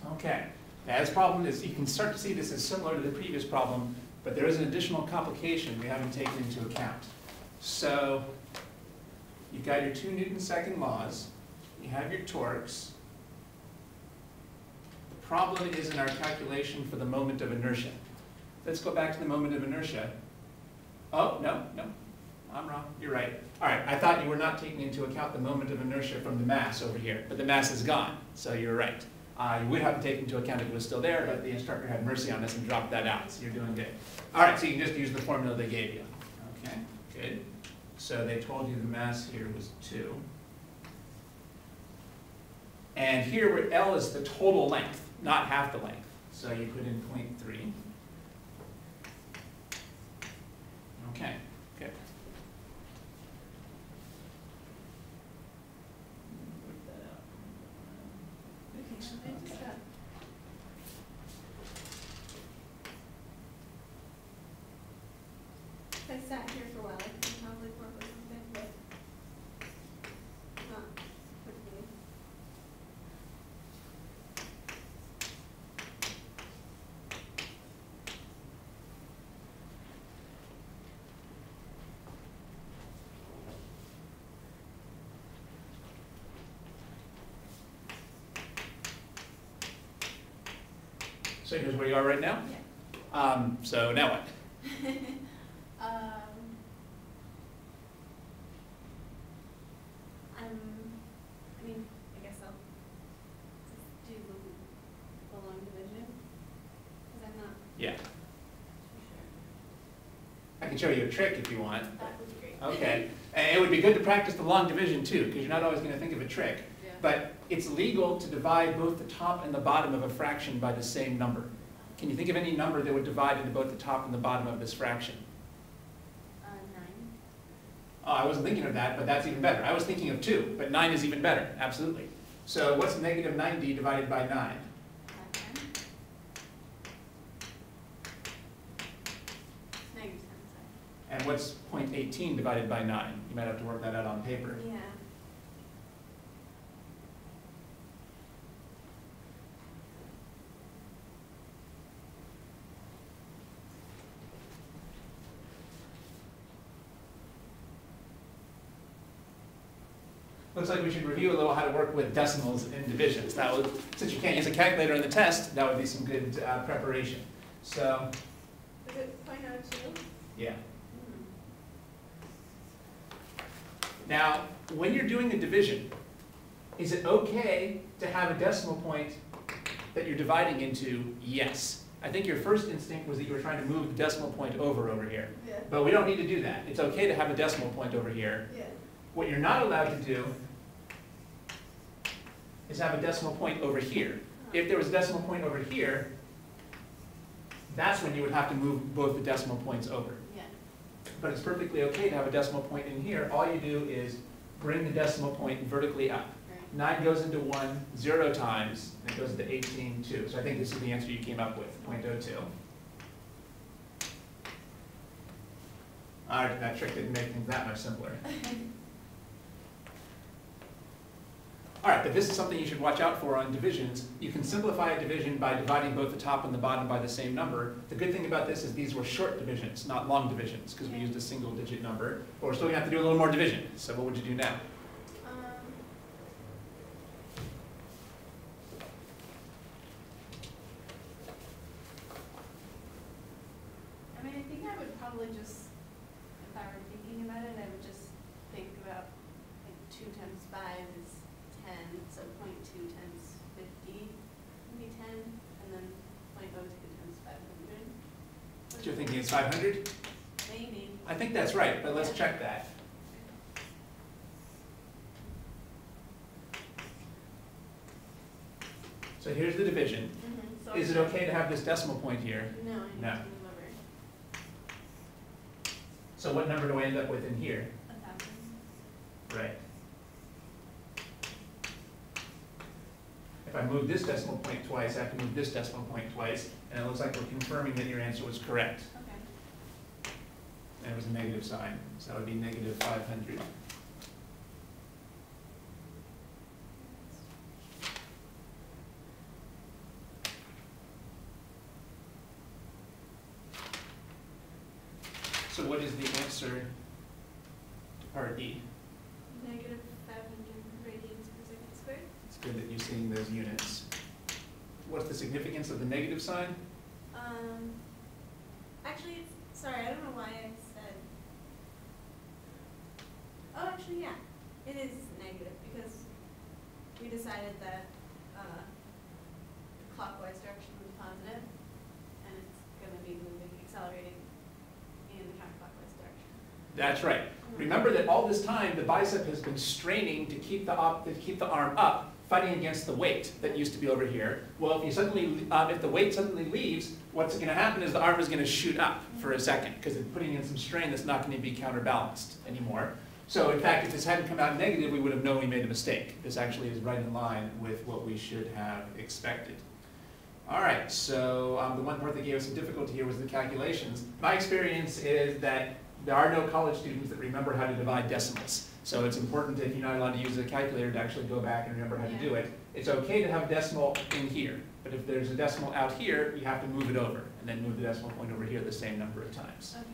Okay. Now, this problem is, you can start to see this is similar to the previous problem, but there is an additional complication we haven't taken into account. So you've got your 2 Newton-second laws, you have your torques. The problem is in our calculation for the moment of inertia. Let's go back to the moment of inertia. Oh, no, I'm wrong, you're right. All right, I thought you were not taking into account the moment of inertia from the mass over here, but the mass is gone, so you're right. You would have to take into account if it was still there, but the instructor had mercy on us and dropped that out, so you're doing good. All right, so you can just use the formula they gave you. Okay, good. So they told you the mass here was 2. And here where L is the total length, not half the length. So you put in 0.3. Okay, good. Put that out. I sat here for a while, I could probably work with something, but not quickly. So here's where you are right now? Yeah. So now what? I mean, I guess I'll just do the long division, because I'm not Yeah. too sure. I can show you a trick if you want. That would be great. Okay. And it would be good to practice the long division too, because you're not always going to think of a trick. Yeah. But it's legal to divide both the top and the bottom of a fraction by the same number. Can you think of any number that would divide into both the top and the bottom of this fraction? 9. Oh, I wasn't thinking of that, but that's even better. I was thinking of 2, but 9 is even better, absolutely. So what's negative 90 divided by 9? 10. Negative 10, And what's 0.18 divided by 9? You might have to work that out on paper. sorry. Yeah. Looks like we should review a little how to work with decimals and divisions. That would, since you can't use a calculator in the test, that would be some good preparation. So, Is it 0.02? yeah. Now, when you're doing a division, is it okay to have a decimal point that you're dividing into? Yes. I think your first instinct was that you were trying to move the decimal point over here. Yeah. But we don't need to do that. It's okay to have a decimal point over here. Yeah. What you're not allowed to do is have a decimal point over here. If there was a decimal point over here, that's when you would have to move both the decimal points over. Yeah. But it's perfectly okay to have a decimal point in here. All you do is bring the decimal point vertically up. Right. 9 goes into 1 0 times, and it goes into 18 2. So I think this is the answer you came up with, 0.02. All right, that trick didn't make things that much simpler. All right, but this is something you should watch out for on divisions. You can simplify a division by dividing both the top and the bottom by the same number. The good thing about this is these were short divisions, not long divisions, because we used a single digit number. But we're still going to have to do a little more division. So what would you do now? I mean, I think I would probably just, if I were thinking about it, I would just think about like 2 times 5 is 10, so 0.2 times 50 would be 10, and then 0.02 times 500. So you're thinking it's 500? Maybe. I think that's right, but let's check that. So here's the division. So Is it okay to have this decimal point here? No, I need No. to move over. So what number do I end up with in here? 1,000. Right. If I move this decimal point twice, I have to move this decimal point twice, and it looks like we're confirming that your answer was correct. Okay. And it was a negative sign, so that would be negative 500. So what is the answer to part E? Negative 500 radians per second squared. It's good that you're seeing those units. What's the significance of the negative sign? Actually, sorry, I don't know why I said. Oh, actually, yeah, it is negative because we decided that the clockwise direction was positive, and it's going to be moving, accelerating in the counterclockwise direction. That's right. Remember that all this time the bicep has been straining to keep the arm up, fighting against the weight that used to be over here. Well, if you suddenly, if the weight suddenly leaves, what's going to happen is the arm is going to shoot up for a second because it's putting in some strain that's not going to be counterbalanced anymore. So in fact, if this hadn't come out negative, we would have known we made a mistake. This actually is right in line with what we should have expected. All right, so the one part that gave us some difficulty here was the calculations. My experience is that there are no college students that remember how to divide decimals. So it's important that if you're not allowed to use a calculator to actually go back and remember how to do it. It's okay to have a decimal in here, but if there's a decimal out here, you have to move it over, and then move the decimal point over here the same number of times. Okay.